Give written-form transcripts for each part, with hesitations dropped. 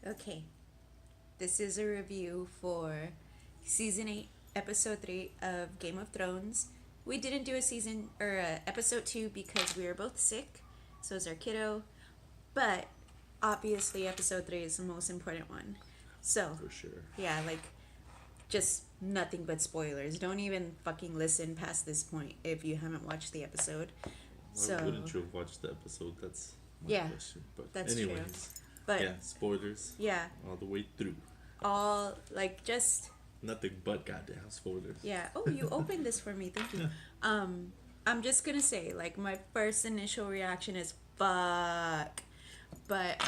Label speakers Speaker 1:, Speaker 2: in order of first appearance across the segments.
Speaker 1: Okay, this is a review for season 8, episode 3 of Game of Thrones. We didn't do a season or episode 2 because we were both sick, so is our kiddo, but obviously episode 3 is the most important one. So,
Speaker 2: For sure.
Speaker 1: yeah, like just nothing but spoilers. Don't even fucking listen past this point if you haven't watched the episode.
Speaker 2: Why
Speaker 1: So,
Speaker 2: wouldn't you have watched the episode? That's my
Speaker 1: yeah,
Speaker 2: question. But
Speaker 1: that's true.
Speaker 2: anyways,
Speaker 1: But
Speaker 2: yeah, spoilers
Speaker 1: yeah,
Speaker 2: all the way through.
Speaker 1: all like just
Speaker 2: Nothing but goddamn spoilers.
Speaker 1: yeah. Oh, you opened this for me. Thank you. I'm just gonna say, like, my first initial reaction is fuck. But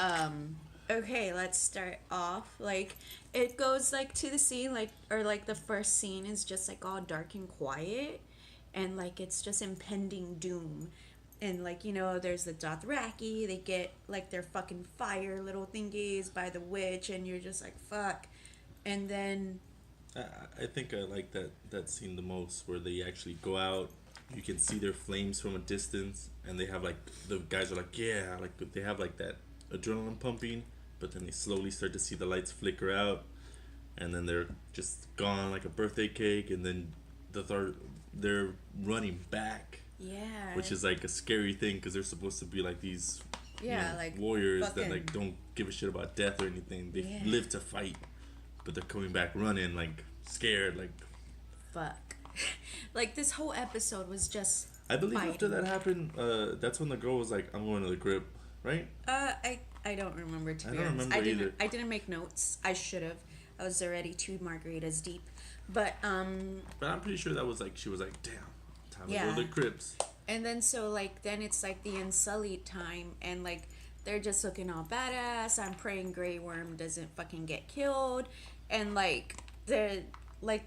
Speaker 1: okay, let's start off. Like, it goes like to the scene, like, or like the first scene is just like all dark and quiet, and like it's just impending doom. And like, there's the Dothraki, they get like their fucking fire little thingies by the witch, and you're just like, fuck. And then
Speaker 2: I think I like that scene the most, where they actually go out. You can see their flames from a distance, and they have like the guys are like, yeah, like they have like that adrenaline pumping, but then they slowly start to see the lights flicker out, and then they're just gone like a birthday cake, and then they're running back,
Speaker 1: yeah,
Speaker 2: which is like a scary thing because they're supposed to be like these
Speaker 1: yeah, like
Speaker 2: warriors that
Speaker 1: fucking
Speaker 2: like don't give a shit about death or anything. They
Speaker 1: yeah.
Speaker 2: live to fight, but they're coming back running like scared. Like
Speaker 1: Fuck. Like this whole episode was just
Speaker 2: I believe
Speaker 1: fighting.
Speaker 2: after that happened, that's when the girl was like, "I'm going to the crypt," right?
Speaker 1: I don't remember, to
Speaker 2: I
Speaker 1: be
Speaker 2: don't
Speaker 1: honest.
Speaker 2: remember either.
Speaker 1: I didn't make notes. I should have. I was already 2 margaritas deep. But
Speaker 2: But I'm pretty sure that was like she was like, "Damn, time to
Speaker 1: Yeah.
Speaker 2: go to the crypts."
Speaker 1: and then so like then it's like the Unsullied time, and like they're just looking all badass. I'm praying Grey Worm doesn't fucking get killed, and like they're like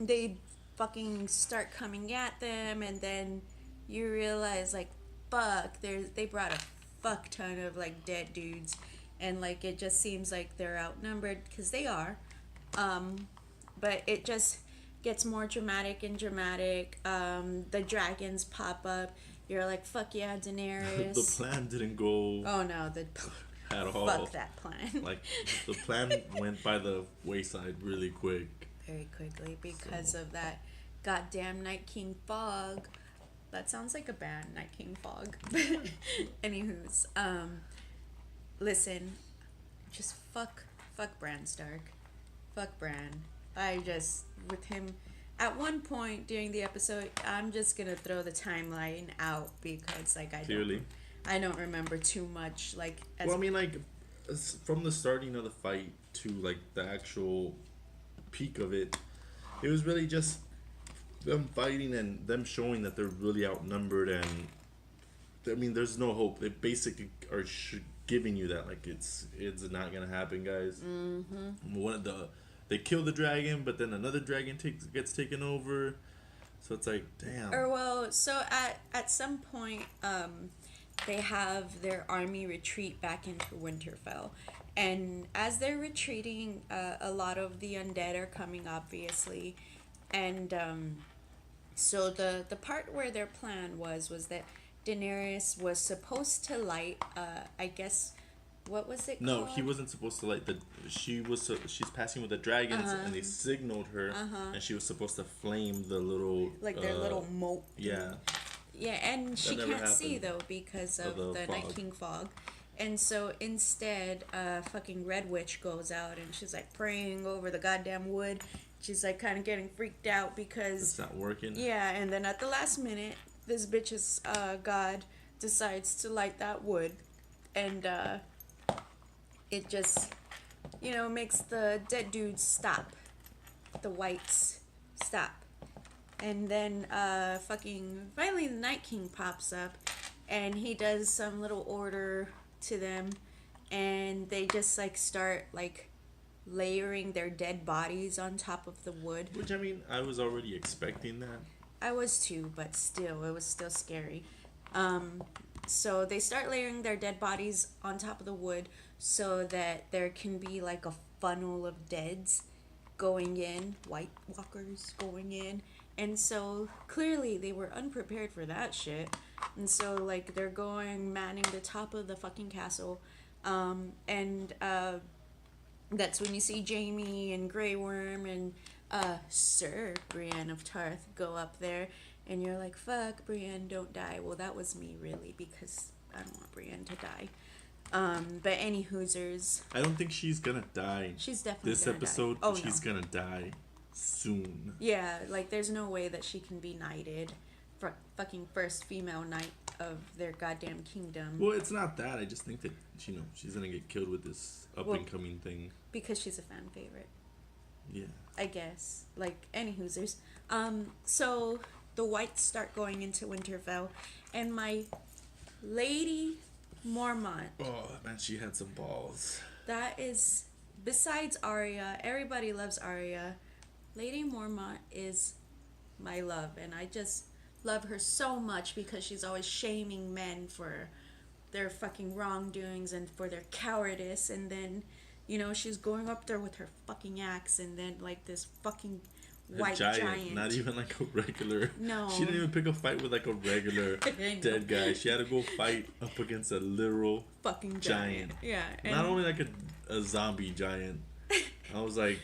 Speaker 1: they fucking start coming at them, and then you realize like fuck, they brought a fuck ton of like dead dudes, and like it just seems like they're outnumbered because they are. But it just gets more dramatic and dramatic. The dragons pop up. You're like, fuck yeah, Daenerys.
Speaker 2: The plan didn't go
Speaker 1: Oh no, the
Speaker 2: at all.
Speaker 1: fuck that plan.
Speaker 2: Like the plan went by the wayside really quick.
Speaker 1: Very quickly because of that goddamn Night King fog. That sounds like a band, Night King Fog. Anywho's, listen, just fuck Bran Stark. Fuck Bran. I just, with him, at one point during the episode, I'm just gonna throw the timeline out because, like,
Speaker 2: Clearly.
Speaker 1: I don't remember too much, like, as
Speaker 2: Well, I mean, like from the starting of the fight to like the actual peak of it, it was really just them fighting and them showing that they're really outnumbered. And I mean, there's no hope. They basically are giving you that like it's not gonna happen, guys. One of they kill the dragon, but then another dragon gets taken over. So it's like, damn.
Speaker 1: Or well, so at some point, they have their army retreat back into Winterfell, and as they're retreating, a lot of the undead are coming, obviously, and so the part where their plan was that Daenerys was supposed to light, I guess, what was it
Speaker 2: No,
Speaker 1: called?
Speaker 2: he wasn't supposed to like the. She's passing with the dragons, and they signaled her, and she was supposed to flame the little
Speaker 1: Like their little moat.
Speaker 2: Yeah,
Speaker 1: Yeah, and she
Speaker 2: never
Speaker 1: can't see
Speaker 2: happened.
Speaker 1: though because
Speaker 2: Of
Speaker 1: of
Speaker 2: the
Speaker 1: the Night
Speaker 2: fog.
Speaker 1: King fog. And so instead, fucking Red Witch goes out and she's like praying over the goddamn wood. She's like kind of getting freaked out because
Speaker 2: it's not working.
Speaker 1: yeah, and then at the last minute, this bitch's god decides to light that wood, and it just makes the dead dudes stop, the whites stop. And then fucking finally the Night King pops up, and he does some little order to them, and they just like start like layering their dead bodies on top of the wood.
Speaker 2: Which I mean, I was already expecting that.
Speaker 1: I was too, but still, it was still scary. So they start layering their dead bodies on top of the wood so that there can be like a funnel of deads going in, White Walkers going in. And so clearly they were unprepared for that shit. And so like they're going manning the top of the fucking castle And that's when you see Jamie and Grey Worm and Sir Brienne of Tarth go up there, and you're like, fuck, Brienne, don't die. Well, that was me, really, because I don't want Brienne to die. But any Hoosers.
Speaker 2: I don't think she's gonna die.
Speaker 1: She's definitely
Speaker 2: this
Speaker 1: gonna
Speaker 2: episode.
Speaker 1: Die. Oh,
Speaker 2: she's
Speaker 1: no.
Speaker 2: gonna die soon.
Speaker 1: Yeah, like there's no way that she can be knighted for fucking first female knight of their goddamn kingdom.
Speaker 2: Well, it's not that. I just think that she's gonna get killed with this up and coming thing.
Speaker 1: Because she's a fan favorite.
Speaker 2: Yeah.
Speaker 1: I guess. Like any Hoosers. So the Whites start going into Winterfell, and my Lady Mormont.
Speaker 2: Oh man, she had some balls.
Speaker 1: That is, besides Arya, everybody loves Arya. Lady Mormont is my love, and I just love her so much because she's always shaming men for their fucking wrongdoings and for their cowardice, and then, you know, she's going up there with her fucking axe, and then like this fucking white giant.
Speaker 2: Not even like a regular.
Speaker 1: No.
Speaker 2: She didn't even pick a fight with like a regular dead guy. She had to go fight up against a literal
Speaker 1: fucking giant. Yeah.
Speaker 2: Not only like a zombie giant. I was like,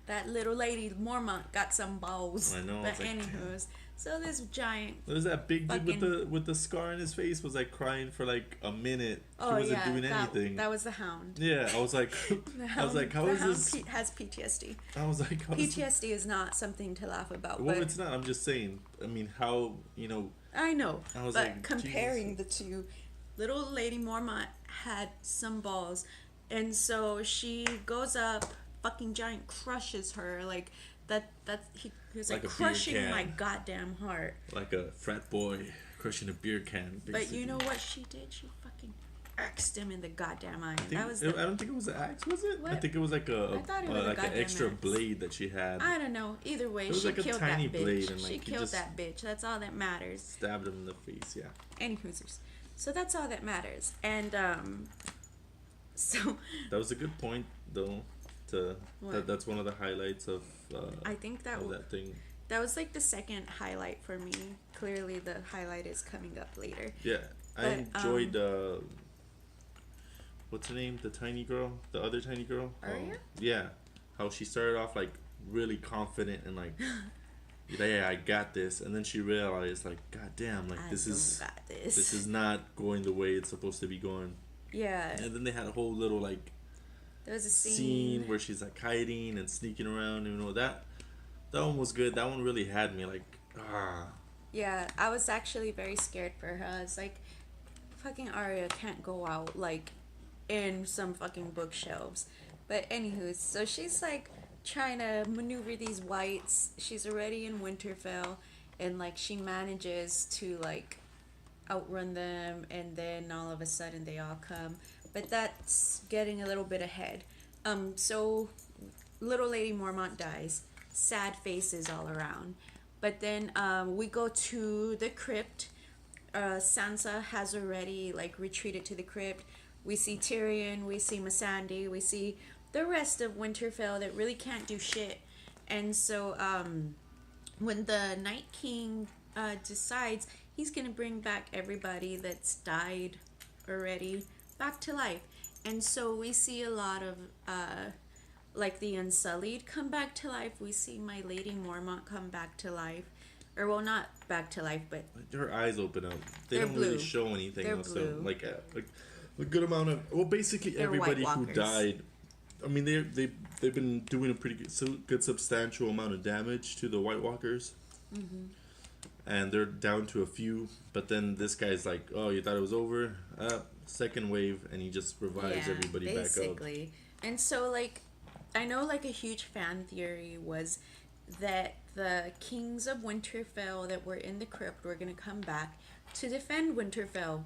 Speaker 1: that little lady Mormont got some balls.
Speaker 2: I know.
Speaker 1: But anywho's, so this giant.
Speaker 2: There's that big dude with the scar in his face was like crying for like a minute.
Speaker 1: Oh,
Speaker 2: he wasn't doing anything.
Speaker 1: That was the Hound.
Speaker 2: Yeah, I was like, how is this?
Speaker 1: Has PTSD.
Speaker 2: I was like,
Speaker 1: PTSD is not something to laugh about.
Speaker 2: Well, it's not. I'm just saying. I mean, how
Speaker 1: I know.
Speaker 2: I was
Speaker 1: but
Speaker 2: like,
Speaker 1: comparing the two, little Lady Mormont had some balls, and so she goes up. Fucking giant crushes her like that. He was like crushing my goddamn heart.
Speaker 2: Like a frat boy crushing a beer can. Basically.
Speaker 1: But you know what she did? She fucking axed him in the goddamn eye.
Speaker 2: I don't think it was an axe, was it?
Speaker 1: What?
Speaker 2: I think it was like an extra
Speaker 1: axe.
Speaker 2: blade that she had.
Speaker 1: I don't know. Either way,
Speaker 2: it was
Speaker 1: she
Speaker 2: like
Speaker 1: killed
Speaker 2: a tiny
Speaker 1: that bitch.
Speaker 2: blade and
Speaker 1: She killed that bitch. That's all that matters.
Speaker 2: Stabbed him in the face. Yeah.
Speaker 1: Any Hoosers. So that's all that matters. And so
Speaker 2: that was a good point though. That's one of the highlights of
Speaker 1: I think that
Speaker 2: thing.
Speaker 1: That was like the second highlight for me. Clearly the highlight is coming up later.
Speaker 2: Yeah. I enjoyed what's her name? The tiny girl? The other tiny girl?
Speaker 1: Arya?
Speaker 2: Yeah. How she started off like really confident and like yeah, I got this, and then she realized like, god damn, like this is not going the way it's supposed to be going.
Speaker 1: Yeah.
Speaker 2: And then they had a whole little like
Speaker 1: there was a scene
Speaker 2: where she's like hiding and sneaking around. You know, that one was good. That one really had me like, ah.
Speaker 1: Yeah, I was actually very scared for her. I was like, fucking Arya can't go out like in some fucking bookshelves. But anywho, so she's like trying to maneuver these whites. She's already in Winterfell, and like she manages to like outrun them, and then all of a sudden they all come. But that's getting a little bit ahead. So little Lady Mormont dies. Sad faces all around. But then we go to the crypt. Sansa has already like retreated to the crypt. We see Tyrion, we see Missandei, we see the rest of Winterfell that really can't do shit. And so when the Night King decides he's gonna bring back everybody that's died already back to life. And so we see a lot of like the Unsullied come back to life. We see my Lady Mormont come back to life. Or well, not back to life, but
Speaker 2: her eyes open up. They
Speaker 1: don't
Speaker 2: really show anything else.
Speaker 1: Blue.
Speaker 2: So like a good amount of basically they're everybody who died. I mean they've been doing a pretty good substantial amount of damage to the White Walkers. Mm-hmm. And they're down to a few, but then this guy's like, oh, you thought it was over? Second wave, and he just revives everybody
Speaker 1: basically.
Speaker 2: Back up.
Speaker 1: And so, like, I know, like, a huge fan theory was that the kings of Winterfell that were in the crypt were going to come back to defend Winterfell.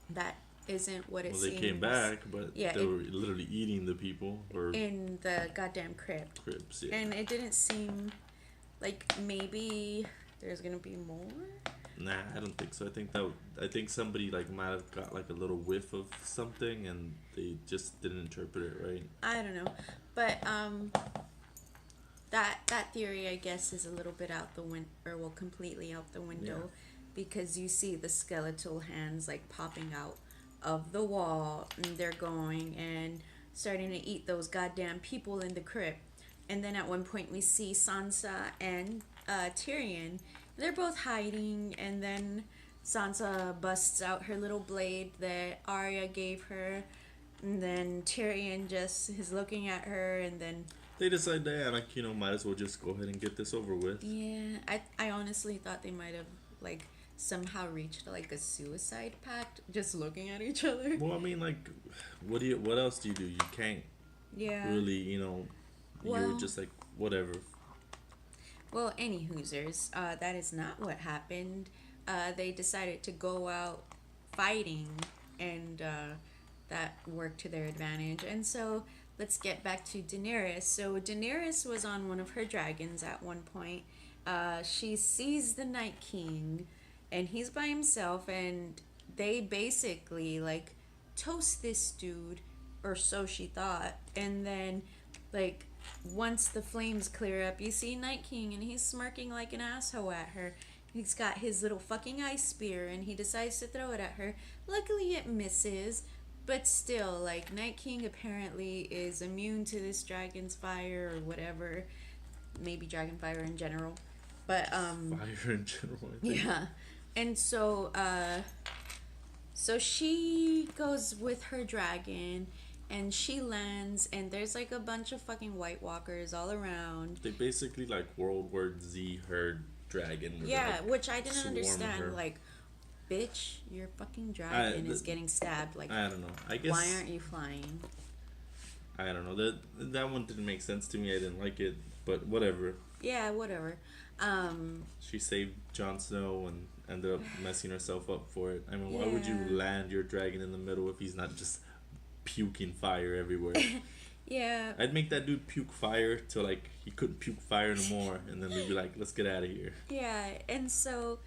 Speaker 1: That isn't what it seems.
Speaker 2: Well, they came back, but they were literally eating the people.
Speaker 1: In the goddamn crypt.
Speaker 2: Crypts, yeah.
Speaker 1: And it didn't seem like maybe there's gonna be more.
Speaker 2: Nah, I don't think so. I think somebody like might have got like a little whiff of something, and they just didn't interpret it right.
Speaker 1: I don't know, but that theory I guess is a little bit out the window, or well, completely out the window, because you see the skeletal hands like popping out of the wall. And they're going and starting to eat those goddamn people in the crypt. And then at one point we see Sansa and Tyrion. They're both hiding, and then Sansa busts out her little blade that Arya gave her, and then Tyrion just is looking at her, and then
Speaker 2: They decide that, like, might as well just go ahead and get this over with.
Speaker 1: yeah, I honestly thought they might have like somehow reached like a suicide pact just looking at each other.
Speaker 2: Well, I mean, like, what else do? You can't
Speaker 1: Yeah.
Speaker 2: really,
Speaker 1: Well-
Speaker 2: you're just like, whatever.
Speaker 1: Well, any Hoosers, that is not what happened. They decided to go out fighting, and that worked to their advantage. And so let's get back to Daenerys. So Daenerys was on one of her dragons at one point. She sees the Night King, and he's by himself, and they basically like toast this dude, or so she thought. And then, like, once the flames clear up, you see Night King, and he's smirking like an asshole at her. He's got his little fucking ice spear, and he decides to throw it at her. Luckily, it misses, but still, like, Night King apparently is immune to this dragon's fire or whatever. Maybe dragon fire in general. But,
Speaker 2: Fire in general, I think.
Speaker 1: yeah. And so, so she goes with her dragon, and she lands, and there's like a bunch of fucking White Walkers all around.
Speaker 2: They basically, like, World War Z her dragon. Where
Speaker 1: Yeah,
Speaker 2: they, like,
Speaker 1: which I didn't
Speaker 2: swarm
Speaker 1: understand.
Speaker 2: her.
Speaker 1: Like, bitch, your fucking dragon is getting stabbed. Like,
Speaker 2: I don't know. I guess.
Speaker 1: why aren't you flying?
Speaker 2: I don't know. That one didn't make sense to me. I didn't like it, but whatever.
Speaker 1: Yeah, whatever.
Speaker 2: She saved Jon Snow and ended up messing herself up for it. I mean, why would you
Speaker 1: Yeah.
Speaker 2: land your dragon in the middle if he's not just puking fire everywhere?
Speaker 1: Yeah.
Speaker 2: I'd make that dude puke fire till, like, he couldn't puke fire no more, and then we'd be like, let's get out of here.
Speaker 1: Yeah, and so,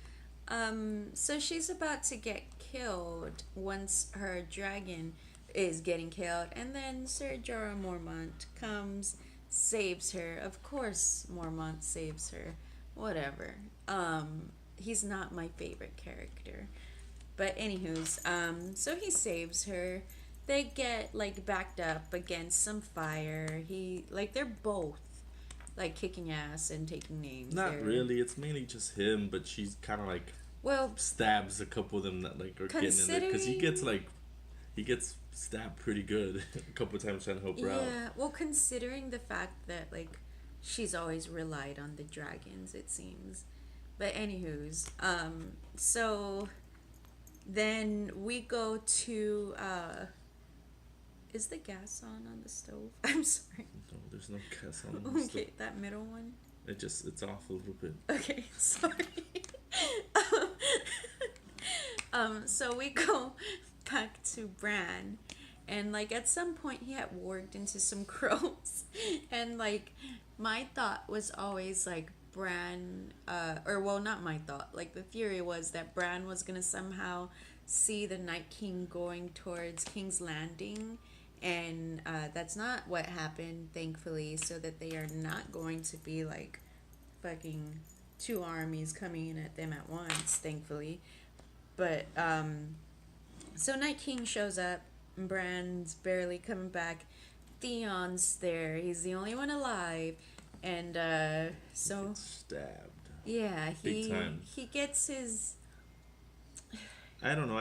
Speaker 1: so she's about to get killed once her dragon is getting killed, and then Ser Jorah Mormont comes, saves her. Of course, Mormont saves her. Whatever. He's not my favorite character, but anywho's, so he saves her. They get like backed up against some fire. They're both like kicking ass and taking names.
Speaker 2: Not really. It's mainly just him, but she's kind of like
Speaker 1: Well,
Speaker 2: stabs a couple of them that like are getting in there because he gets stabbed pretty good a couple of times trying to help her out.
Speaker 1: yeah. Well, considering the fact that like she's always relied on the dragons, it seems. But anywho's, so then we go to is the gas on the stove? I'm sorry.
Speaker 2: No, there's no gas on the stove.
Speaker 1: Okay, that middle one.
Speaker 2: It's off a little bit.
Speaker 1: Okay, sorry. So we go back to Bran, and like at some point he had worked into some crows, and like my thought was always like Bran, or well, not my thought. Like the theory was that Bran was gonna somehow see the Night King going towards King's Landing. And that's not what happened, thankfully, so that they are not going to be like fucking two armies coming in at them at once, thankfully. But so Night King shows up, and Bran's barely coming back. Theon's there, he's the only one alive, and so
Speaker 2: Gets stabbed.
Speaker 1: yeah,
Speaker 2: Big time.
Speaker 1: he gets his.
Speaker 2: I don't know.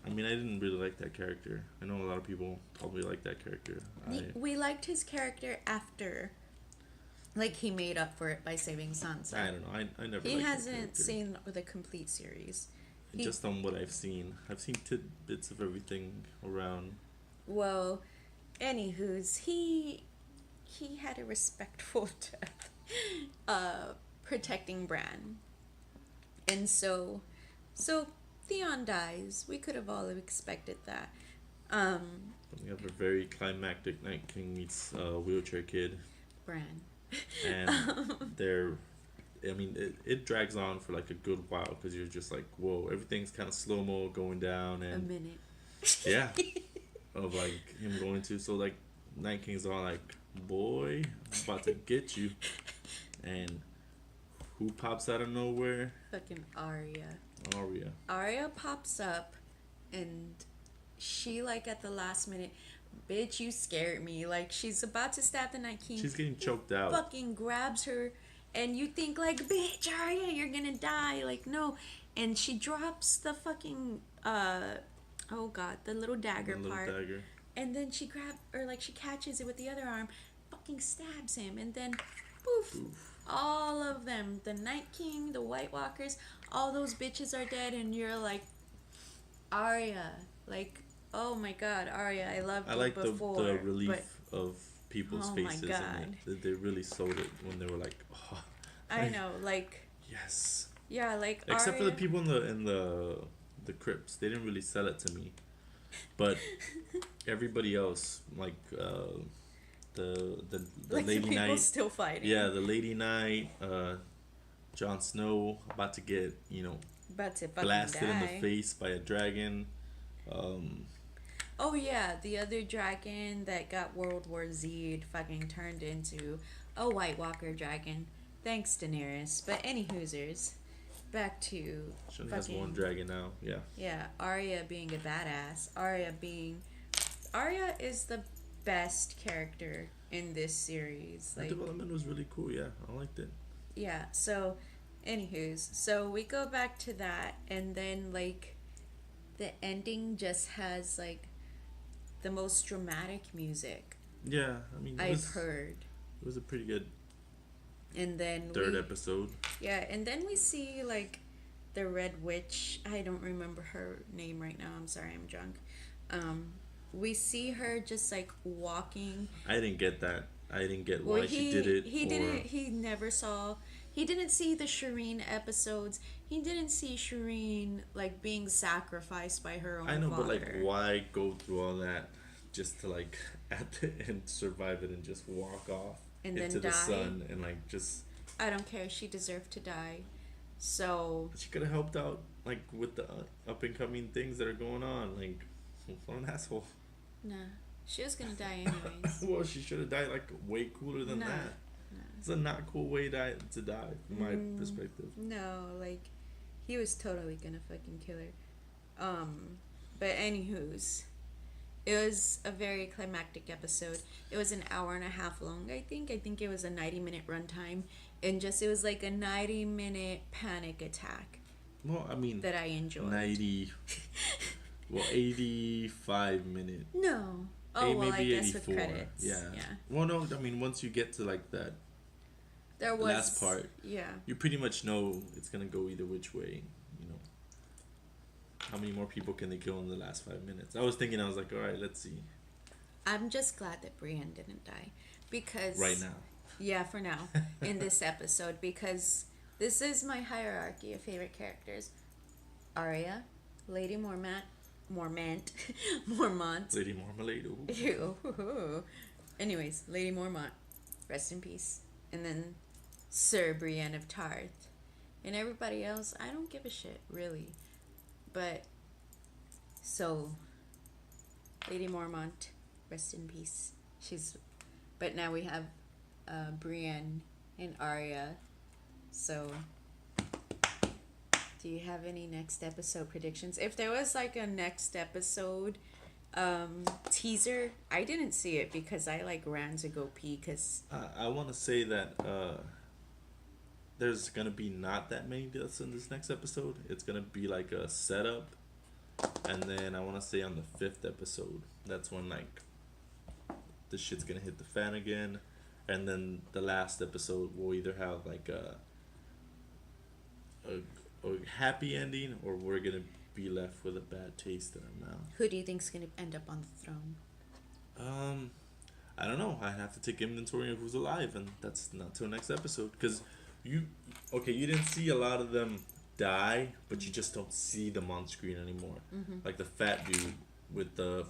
Speaker 2: I mean, I didn't really like that character. I know a lot of people probably like that character.
Speaker 1: We liked his character after, like, he made up for it by saving Sansa.
Speaker 2: I don't know. I never.
Speaker 1: He
Speaker 2: liked that
Speaker 1: hasn't
Speaker 2: character.
Speaker 1: seen the complete series.
Speaker 2: Just on what I've seen. I've seen tidbits of everything around.
Speaker 1: Well, anywho's, he had a respectful death, protecting Bran, and so Theon dies. We could have all expected that.
Speaker 2: We have a very climactic Night King meets wheelchair kid,
Speaker 1: Bran.
Speaker 2: and they're. I mean, it drags on for like a good while because you're just like, whoa, everything's kind of slow mo going down,
Speaker 1: A
Speaker 2: and
Speaker 1: minute.
Speaker 2: yeah, of like him going to. So like, Night King's all like, boy, I'm about to get you, and who pops out of nowhere?
Speaker 1: Fucking Arya.
Speaker 2: Arya.
Speaker 1: Arya pops up, and she like at the last minute, bitch, you scared me. Like she's about to stab the Night King.
Speaker 2: She's getting choked out.
Speaker 1: Fucking grabs her, and you think like, bitch, Arya, you're gonna die. Like no, and she drops the fucking oh god, the little dagger part.
Speaker 2: Dagger.
Speaker 1: And then she she catches it with the other arm, fucking stabs him, and then poof. All of them, the Night King, the White Walkers, all those bitches are dead, and you're like, Arya, like, oh my god, Arya, I loved you
Speaker 2: like
Speaker 1: before.
Speaker 2: the relief of people's
Speaker 1: Oh
Speaker 2: faces
Speaker 1: my God.
Speaker 2: in it. They really sold it when they were like, oh.
Speaker 1: I know, like,
Speaker 2: Yes.
Speaker 1: yeah, like
Speaker 2: Except for
Speaker 1: Arya,
Speaker 2: the people in the crypts, they didn't really sell it to me. But everybody else, like the
Speaker 1: like
Speaker 2: Lady
Speaker 1: the people
Speaker 2: Knight,
Speaker 1: still fighting.
Speaker 2: yeah, the Lady Knight, Jon Snow about to get
Speaker 1: About to fucking
Speaker 2: blasted in the
Speaker 1: die.
Speaker 2: face by a dragon.
Speaker 1: Oh yeah, the other dragon that got World War Z fucking turned into a White Walker dragon. Thanks, Daenerys. But any hoosers, back to
Speaker 2: She only has
Speaker 1: fucking
Speaker 2: one dragon now. Yeah.
Speaker 1: yeah, Arya being a badass. Arya is the best character in this series.
Speaker 2: The
Speaker 1: Like
Speaker 2: development was really cool. Yeah, I liked it.
Speaker 1: yeah, so anywho's, so we go back to that, and then like the ending just has like the most dramatic music
Speaker 2: Yeah, I mean,
Speaker 1: I've heard.
Speaker 2: it was a pretty good
Speaker 1: And then
Speaker 2: third episode.
Speaker 1: yeah, and then we see like the Red Witch. I don't remember her name right now. I'm sorry, I'm drunk. We see her just like walking.
Speaker 2: I didn't get that. I didn't get why she did it.
Speaker 1: He didn't. He never saw. He didn't see the Shireen episodes. He didn't see Shireen like being sacrificed by her own
Speaker 2: I know,
Speaker 1: father.
Speaker 2: but like, why go through all that just to like at the end survive it and just walk off
Speaker 1: And
Speaker 2: into
Speaker 1: then
Speaker 2: the
Speaker 1: die?
Speaker 2: sun and like just.
Speaker 1: I don't care. She deserved to die. So
Speaker 2: She could have helped out like with the up and coming things that are going on. Like, what an asshole.
Speaker 1: nah, she was gonna die anyways.
Speaker 2: Well, she should have died like way cooler than
Speaker 1: Nah,
Speaker 2: that.
Speaker 1: nah.
Speaker 2: It's a not cool way to die from my perspective.
Speaker 1: No, like he was totally gonna fucking kill her. But anywho's, it was a very climactic episode. It was an hour and a half long, I think. I think it was a 90-minute runtime. And just, it was like a 90-minute panic attack
Speaker 2: Well, I mean,
Speaker 1: that I enjoyed.
Speaker 2: 90, well, 85 minute.
Speaker 1: No. Oh, well, I guess with credits.
Speaker 2: Yeah.
Speaker 1: Yeah.
Speaker 2: Well, no, I mean, once you get to like that
Speaker 1: There was.
Speaker 2: last part,
Speaker 1: Yeah.
Speaker 2: you pretty much know it's gonna go either which way. You know, how many more people can they kill in the last 5 minutes? I was like, all right, let's see.
Speaker 1: I'm just glad that Brienne didn't die. Because.
Speaker 2: Right now.
Speaker 1: Yeah, for now. In this episode. Because this is my hierarchy of favorite characters. Arya, Lady Mormont, Mormont.
Speaker 2: Lady Marmalade. Ooh.
Speaker 1: Ew. Anyways, Lady Mormont, rest in peace. And then Sir Brienne of Tarth. And everybody else, I don't give a shit, really. But, so, Lady Mormont, rest in peace. But now we have Brienne and Arya. So, do you have any next episode predictions? If there was like a next episode teaser, I didn't see it because I like ran to go pee because
Speaker 2: I want to say that there's gonna be not that many deaths in this next episode. It's gonna be like a setup, and then I want to say on the 5th episode, that's when like the shit's gonna hit the fan again, and then the last episode will either have like a happy ending, or we're gonna be left with a bad taste in our mouth.
Speaker 1: who do you think's gonna end up on the throne?
Speaker 2: I don't know. I have to take inventory of who's alive, and that's not till next episode. Because you didn't see a lot of them die, but you just don't see them on screen anymore. Like the fat dude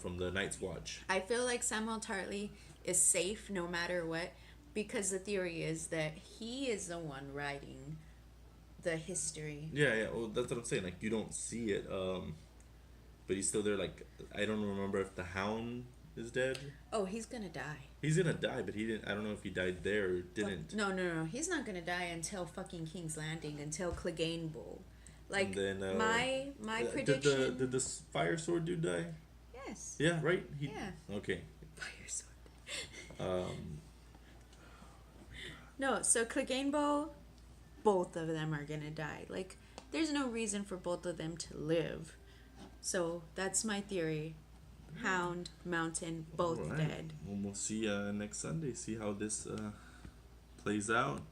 Speaker 2: from the Night's Watch.
Speaker 1: I feel like Samuel Tarly is safe no matter what, because the theory is that he is the one writing the history.
Speaker 2: Yeah. Well, that's what I'm saying. Like, you don't see it. But he's still there. Like, I don't remember if the Hound is dead.
Speaker 1: Oh, he's gonna die.
Speaker 2: He's gonna die, but he didn't. I don't know if he died there or didn't.
Speaker 1: No. He's not gonna die until fucking King's Landing, until Clegane Bowl. Like,
Speaker 2: And then,
Speaker 1: my prediction.
Speaker 2: Did the fire sword dude die?
Speaker 1: Yeah, Yes.
Speaker 2: Yeah, right?
Speaker 1: Yeah.
Speaker 2: Okay.
Speaker 1: Fire sword.
Speaker 2: Um,
Speaker 1: No, so Clegane, both of them are gonna die. Like, there's no reason for both of them to live. So that's my theory. Hound, Mountain, both
Speaker 2: alright.
Speaker 1: dead.
Speaker 2: Well, we'll see next Sunday. See how this plays out.